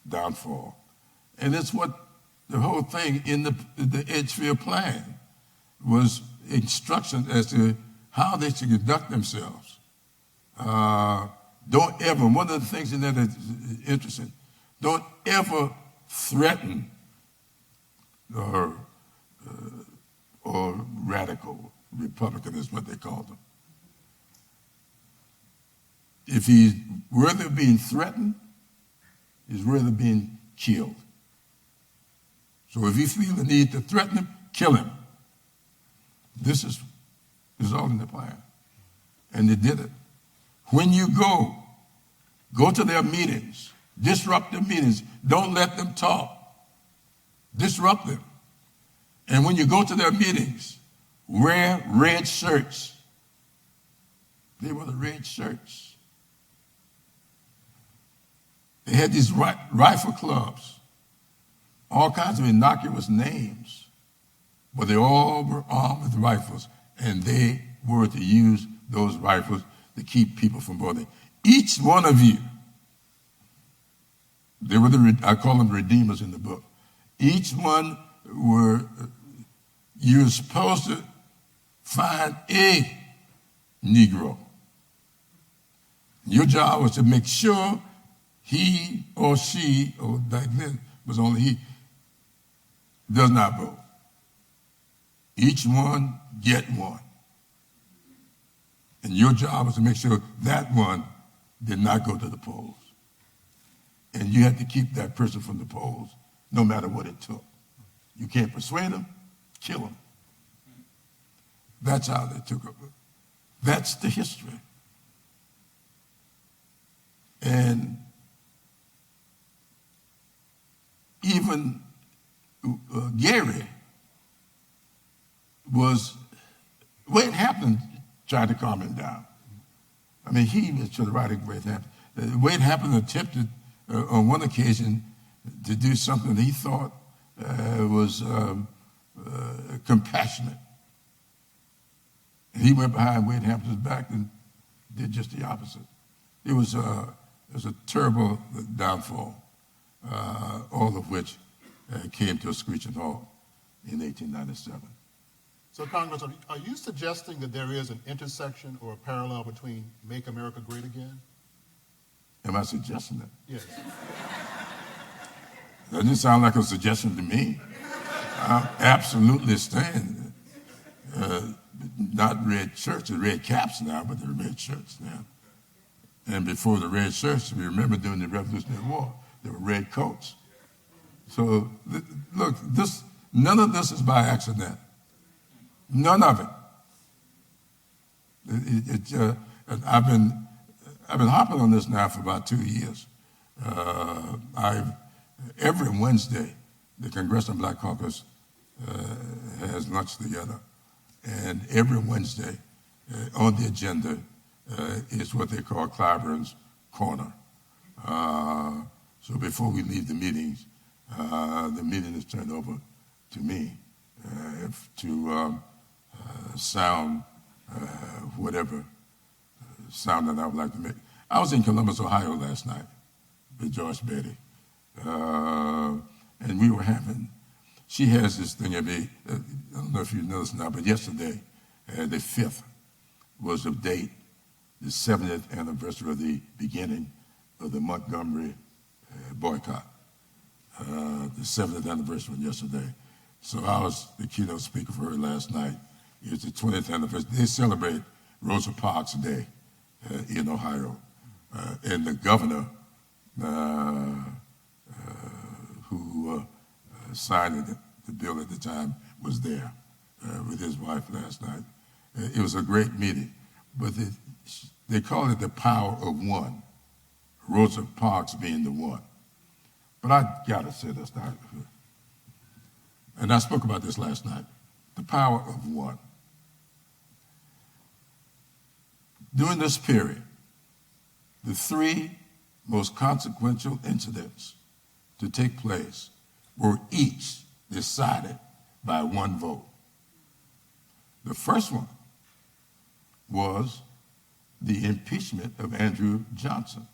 downfall. And it's what the whole thing in the Edgefield Plan was, instructions as to how they should conduct themselves. Don't ever, one of the things in there that's interesting, don't ever threaten or radical Republican is what they called them. If he's worthy of being threatened, he's worthy of being killed. So if you feel the need to threaten him, kill him. This is all in the plan. And they did it. When you go to their meetings, disrupt their meetings. Don't let them talk. Disrupt them. And when you go to their meetings, wear red shirts. They were the red shirts. They had these rifle clubs, all kinds of innocuous names, but they all were armed with rifles, and they were to use those rifles to keep people from voting. Each one of you, they were I call them redeemers in the book. Each one you were supposed to find a Negro. Your job was to make sure he or she, or back then was only he, does not vote. Each one get one. And your job was to make sure that one did not go to the polls. And you had to keep that person from the polls no matter what it took. You can't persuade them, kill them. That's how they took it. That's the history. And even Gary Wade Hampton tried to calm him down. I mean, he was to the right of Wade Hampton. Wade Hampton attempted on one occasion to do something that he thought was compassionate. And he went behind Wade Hampton's back and did just the opposite. It was a terrible downfall, all of which came to a screeching halt in 1897. So, Congressman, are you suggesting that there is an intersection or a parallel between Make America Great Again? Am I suggesting that? Yes. Doesn't it sound like a suggestion to me? I'm absolutely staying. Not red shirts, the red caps now, but the red shirts now. And before the red shirts, we remember during the Revolutionary War, there were red coats. So, look, none of this is by accident. None of it. I've been hopping on this now for about 2 years. Every Wednesday, the Congressional Black Caucus has lunch together, and every Wednesday on the agenda is what they call Clyburn's Corner. So before we leave the meetings, the meeting is turned over to me to sound whatever sound that I would like to make. I was in Columbus, Ohio last night with George Beatty, and we were she has this thing I don't know if you noticed now, but yesterday, the 5th, was the date, the 70th anniversary of the beginning of the Montgomery boycott. The 70th anniversary was yesterday. So I was the keynote speaker for her last night. It was the 20th anniversary. They celebrate Rosa Parks Day in Ohio. And the governor who signed the bill at the time was there with his wife last night. It was a great meeting. But they call it the power of one, Rosa Parks being the one. But I got to say this now. And I spoke about this last night. The power of one. During this period, the 3 most consequential incidents to take place were each decided by one vote. The first one was the impeachment of Andrew Johnson.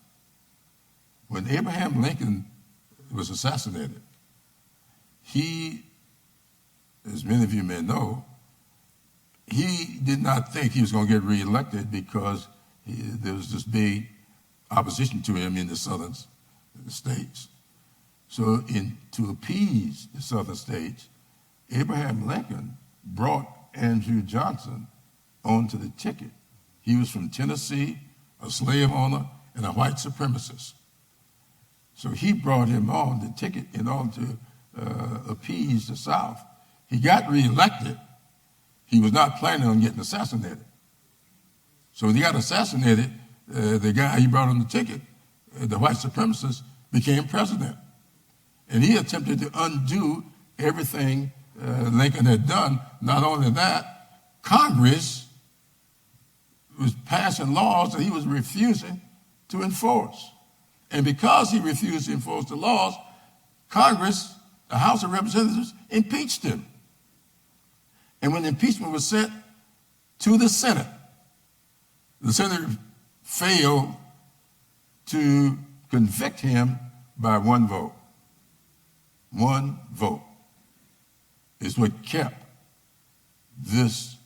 When Abraham Lincoln was assassinated, he, as many of you may know, he did not think he was going to get reelected because there was this big opposition to him in the southern states. So to appease the southern states, Abraham Lincoln brought Andrew Johnson onto the ticket. He was from Tennessee, a slave owner, and a white supremacist. So he brought him on the ticket in order to appease the South. He got reelected. He was not planning on getting assassinated. So when he got assassinated, the guy he brought on the ticket, the white supremacist, became president. And he attempted to undo everything Lincoln had done. Not only that, Congress was passing laws that he was refusing to enforce. And because he refused to enforce the laws, Congress, the House of Representatives, impeached him. And when the impeachment was sent to the Senate. The Senate failed to convict him by one vote. One vote is what kept this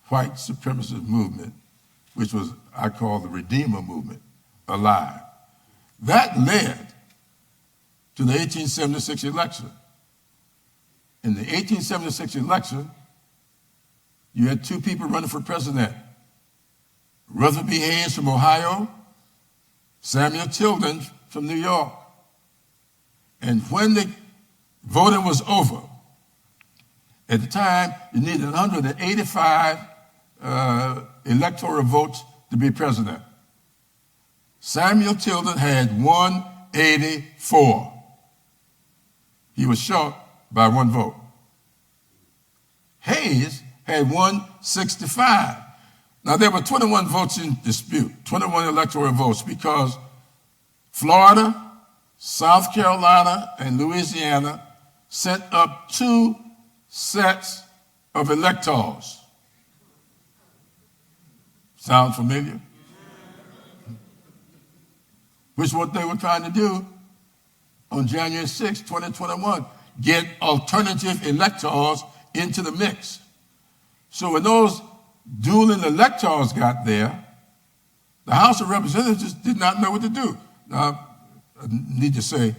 white supremacist movement, which was, I call the Redeemer movement, alive. That led to the 1876 election. In the 1876 election, you had two people running for president. Rutherford B. Hayes from Ohio, Samuel Tilden from New York. And when the voting was over, at the time, you needed 185 electoral votes to be president. Samuel Tilden had 184. He was short by one vote. Hayes had 165. Now, there were 21 votes in dispute, 21 electoral votes, because Florida, South Carolina, and Louisiana set up two sets of electors. Sound familiar? Which is what they were trying to do on January 6, 2021, get alternative electors into the mix. So when those dueling electors got there, the House of Representatives did not know what to do. Now, I need to say,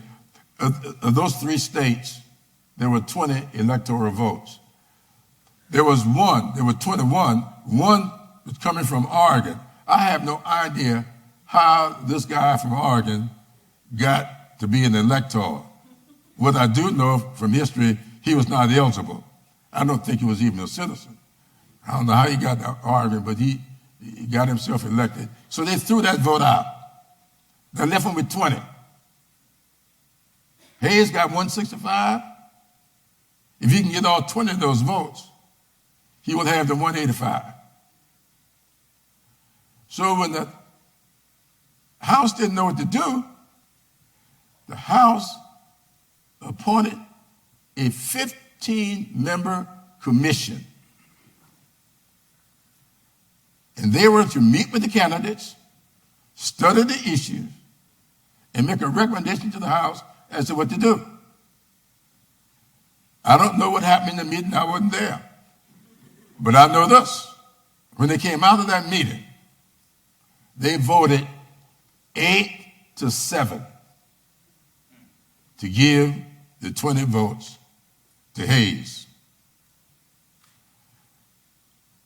of those three states, there were 20 electoral votes. There were 21. One was coming from Oregon. I have no idea how this guy from Oregon got to be an elector. What I do know from history, he was not eligible. I don't think he was even a citizen. I don't know how he got to Oregon, but he got himself elected. So they threw that vote out. They left him with 20. Hayes got 165. If he can get all 20 of those votes, he would have the 185. So when the House didn't know what to do, the House appointed a 15-member commission. And they were to meet with the candidates, study the issues, and make a recommendation to the House as to what to do. I don't know what happened in the meeting. I wasn't there. But I know this. When they came out of that meeting, they voted 8-7 to give the 20 votes to Hayes.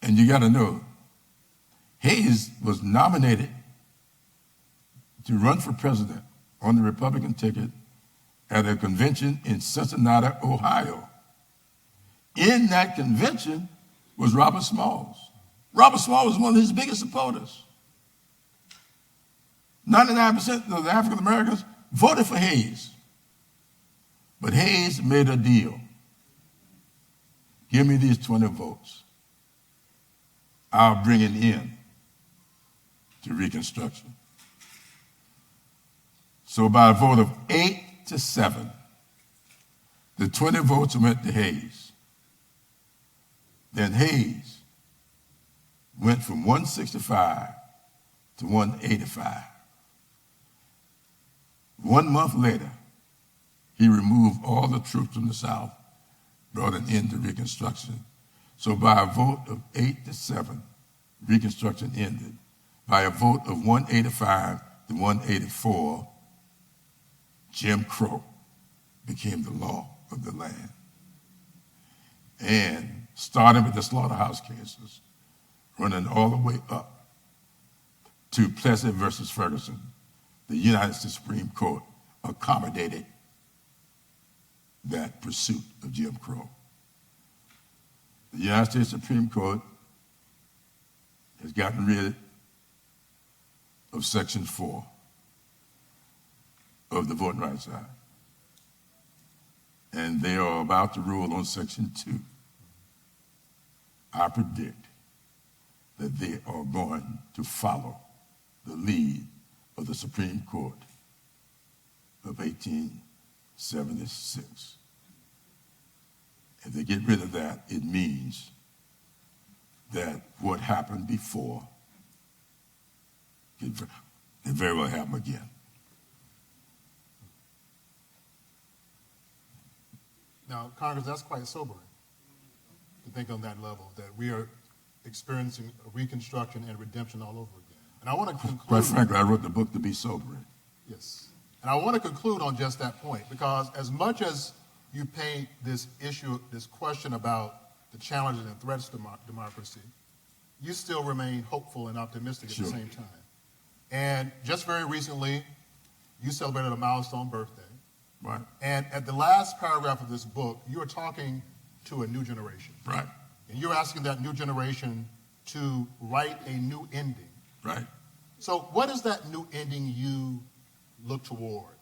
And you got to know, Hayes was nominated to run for president on the Republican ticket at a convention in Cincinnati, Ohio. In that convention was Robert Smalls. Robert Smalls was one of his biggest supporters. 99% of the African Americans voted for Hayes. But Hayes made a deal. Give me these 20 votes. I'll bring it in to Reconstruction. So by a vote of 8-7, the 20 votes went to Hayes. Then Hayes went from 165 to 185. 1 month later, he removed all the troops from the South, brought an end to Reconstruction. So by a vote of 8-7, Reconstruction ended. By a vote of 185 to 184, Jim Crow became the law of the land. And starting with the slaughterhouse cases, running all the way up to Plessy versus Ferguson, the United States Supreme Court accommodated that pursuit of Jim Crow. The United States Supreme Court has gotten rid of Section 4 of the Voting Rights Act. And they are about to rule on Section 2. I predict that they are going to follow the lead of the Supreme Court of 1876. If they get rid of that, it means that what happened before can very well happen again. Now, Congress, that's quite sobering to think on that level, that we are experiencing a reconstruction and redemption all over again. And I want to conclude. Quite frankly, I wrote the book to be sobering. Yes. And I want to conclude on just that point, because as much as you paint this issue, this question about the challenges and threats to democracy, you still remain hopeful and optimistic at the same time. And just very recently, you celebrated a milestone birthday. Right. And at the last paragraph of this book, you are talking to a new generation. Right. And you're asking that new generation to write a new ending. Right. So what is that new ending you look toward?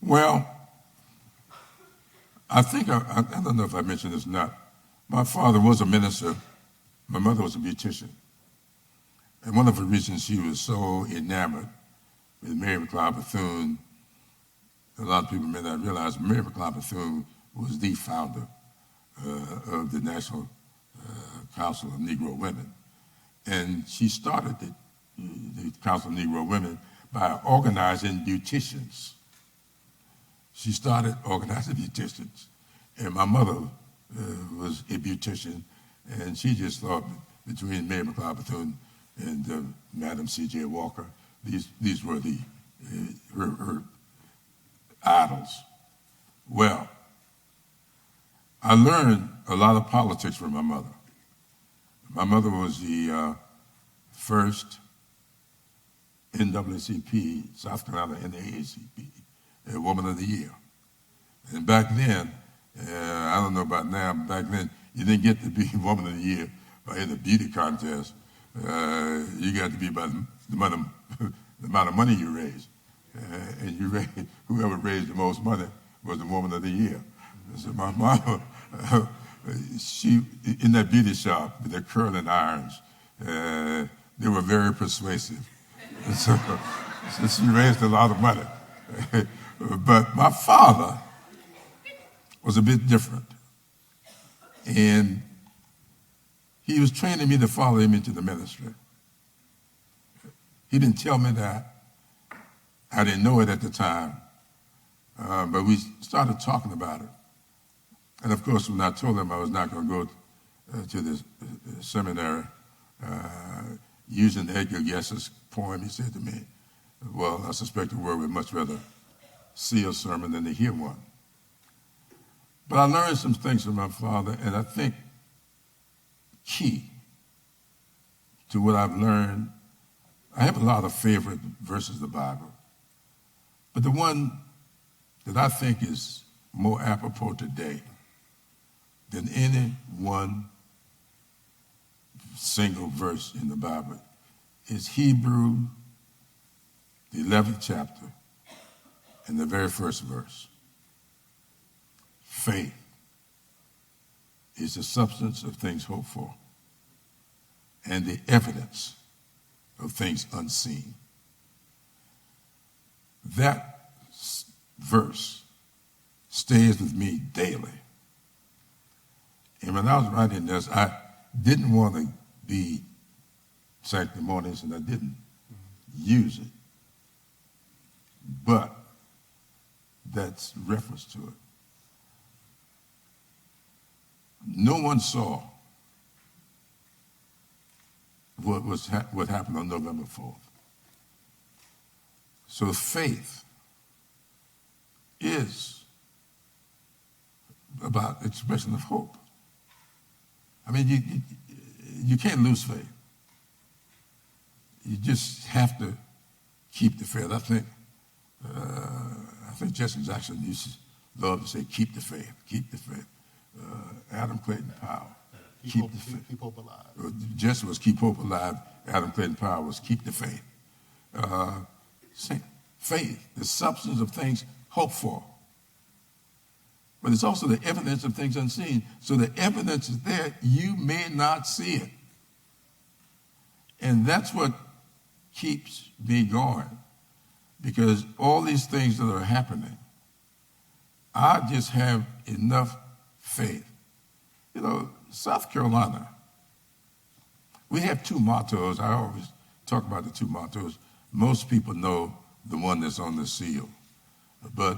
Well, I think, I don't know if I mentioned this or not. My father was a minister. My mother was a beautician. And one of the reasons she was so enamored with Mary McLeod Bethune, a lot of people may not realize Mary McLeod Bethune was the founder of the National Council of Negro Women. And she started the Council of Negro Women by organizing beauticians. She started organizing beauticians. And my mother was a beautician, and she just thought between Mary McLeod Bethune and Madam C.J. Walker, these were her idols. Well, I learned a lot of politics from my mother. My mother was the first NAACP, South Carolina NAACP, Woman of the Year. And back then, I don't know about now, but back then, you didn't get to be Woman of the Year by in a beauty contest. You got to be by the amount of money you raised. And whoever raised the most money was the Woman of the Year. So my mama, she, in that beauty shop with their curling irons, they were very persuasive. So she raised a lot of money. But my father was a bit different. And he was training me to follow him into the ministry. He didn't tell me that. I didn't know it at the time. But we started talking about it. And of course, when I told him I was not going to go to this seminary, using Edgar Guess's poem, he said to me, well, I suspect the world would much rather see a sermon than to hear one. But I learned some things from my father, and I think key to what I've learned, I have a lot of favorite verses of the Bible, but the one that I think is more apropos today than any one single verse in the Bible is Hebrew, the 11th chapter, and the very first verse. Faith is the substance of things hoped for and the evidence of things unseen. That verse stays with me daily. And when I was writing this, I didn't want to be sanctimonious, and I didn't use it. But that's reference to it. No one saw what happened on November 4th. So faith is about expression of hope. I mean, you can't lose faith. You just have to keep the faith. I think Jesse Jackson used to love to say, keep the faith, keep the faith. Adam Clayton Powell, keep the faith. Keep hope alive. Jesse was keep hope alive. Adam Clayton Powell was keep the faith. Faith, the substance of things hoped for. But it's also the evidence of things unseen. So the evidence is there. You may not see it. And that's what keeps me going. Because all these things that are happening, I just have enough faith. You know, South Carolina We have two mottos. I always talk about the two mottos. Most people know the one that's on the seal. But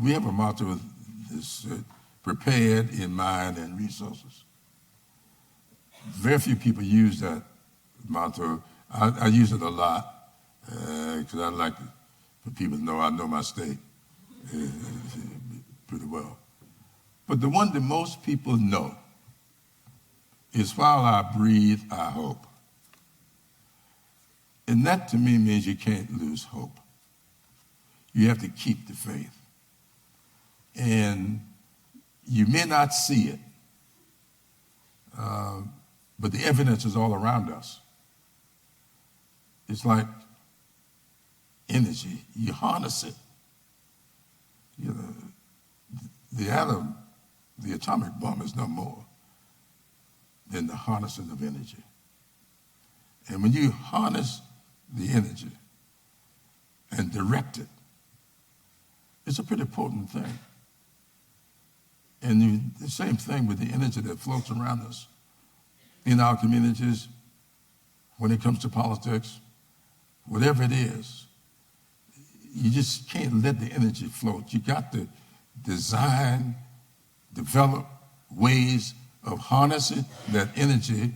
we have a motto that's prepared in mind and resources. Very few people use that motto. I use it a lot because I like for people to know I know my state pretty well. But the one that most people know is while I breathe, I hope. And that to me means you can't lose hope. You have to keep the faith. And you may not see it, but the evidence is all around us. It's like energy. You harness it. You know, the atom, the atomic bomb is no more than the harnessing of energy. And when you harness the energy and direct it, it's a pretty potent thing. And the same thing with the energy that floats around us in our communities, when it comes to politics, whatever it is, you just can't let the energy float. You got to design, develop ways of harnessing that energy,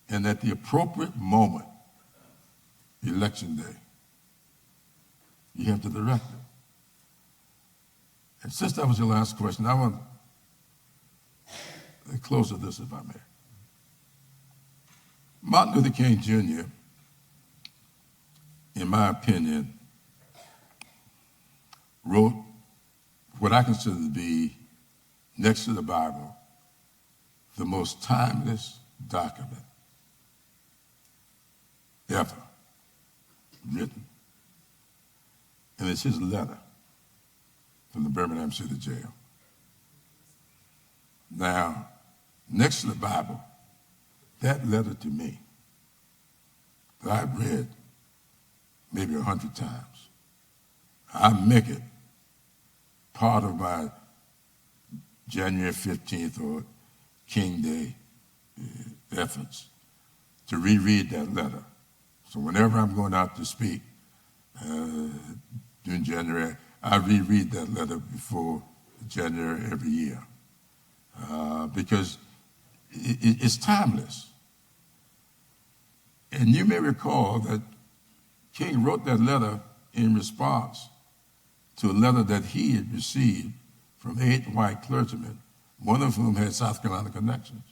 and at the appropriate moment, election day, you have to direct it. And since that was your last question, I want to close with this, if I may. Martin Luther King Jr., in my opinion, wrote what I consider to be, next to the Bible, the most timeless document ever written. And it's his letter from the Birmingham City Jail. Now, next to the Bible, that letter to me, that I've read maybe 100 times, I make it part of my January 15th or King Day efforts to reread that letter. So whenever I'm going out to speak during January, I reread that letter before January every year because it's timeless. And you may recall that King wrote that letter in response to a letter that he had received from 8 white clergymen, one of whom had South Carolina connections.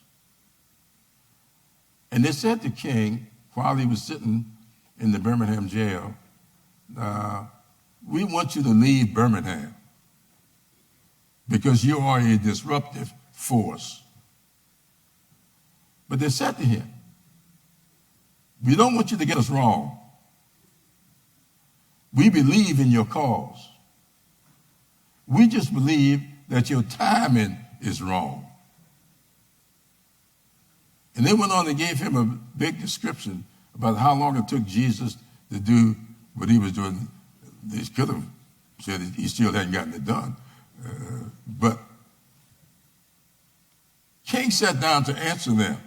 And they said to King, while he was sitting in the Birmingham jail, we want you to leave Birmingham because you are a disruptive force. But they said to him, we don't want you to get us wrong. We believe in your cause. We just believe that your timing is wrong. And they went on and gave him a big description about how long it took Jesus to do what he was doing. They could have said he still hadn't gotten it done. But King sat down to answer them.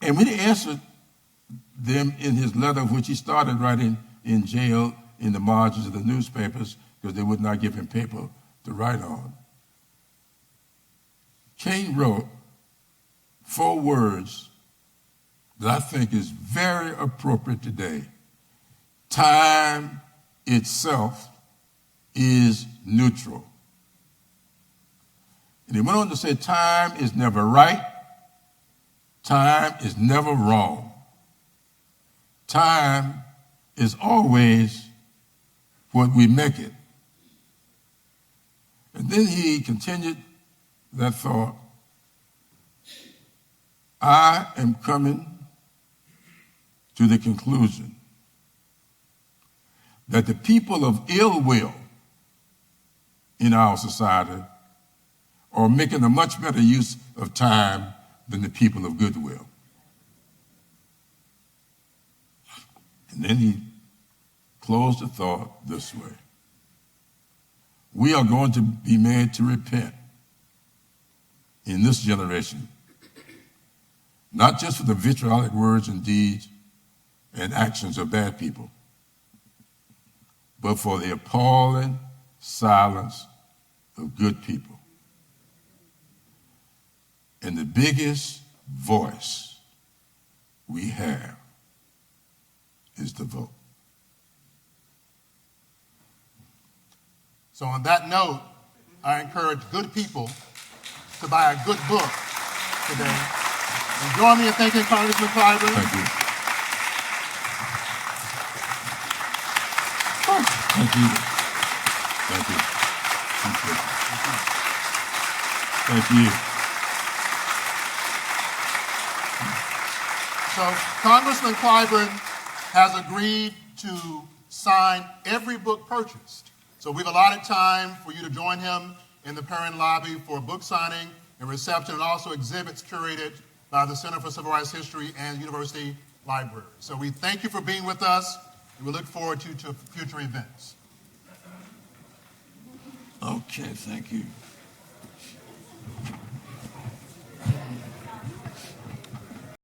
And when he answered them in his letter, which he started writing in jail in the margins of the newspapers because they would not give him paper to write on, King wrote 4 words that I think is very appropriate today. Time itself is neutral. And he went on to say, time is never right. Time is never wrong. Time is always what we make it. And then he continued that thought. I am coming to the conclusion that the people of ill will in our society are making a much better use of time than the people of goodwill. And then he closed the thought this way. We are going to be made to repent in this generation not just for the vitriolic words and deeds and actions of bad people, but for the appalling silence of good people. And the biggest voice we have is the vote. So on that note, I encourage good people to buy a good book today. And join me in thanking Congressman Clyburn. Thank you. Thank you. Thank you. Thank you. So Congressman Clyburn has agreed to sign every book purchased. So we've allotted time for you to join him in the Perrin lobby for book signing and reception, and also exhibits curated by the Center for Civil Rights History and University Library. So we thank you for being with us, and we look forward to future events. Okay, thank you.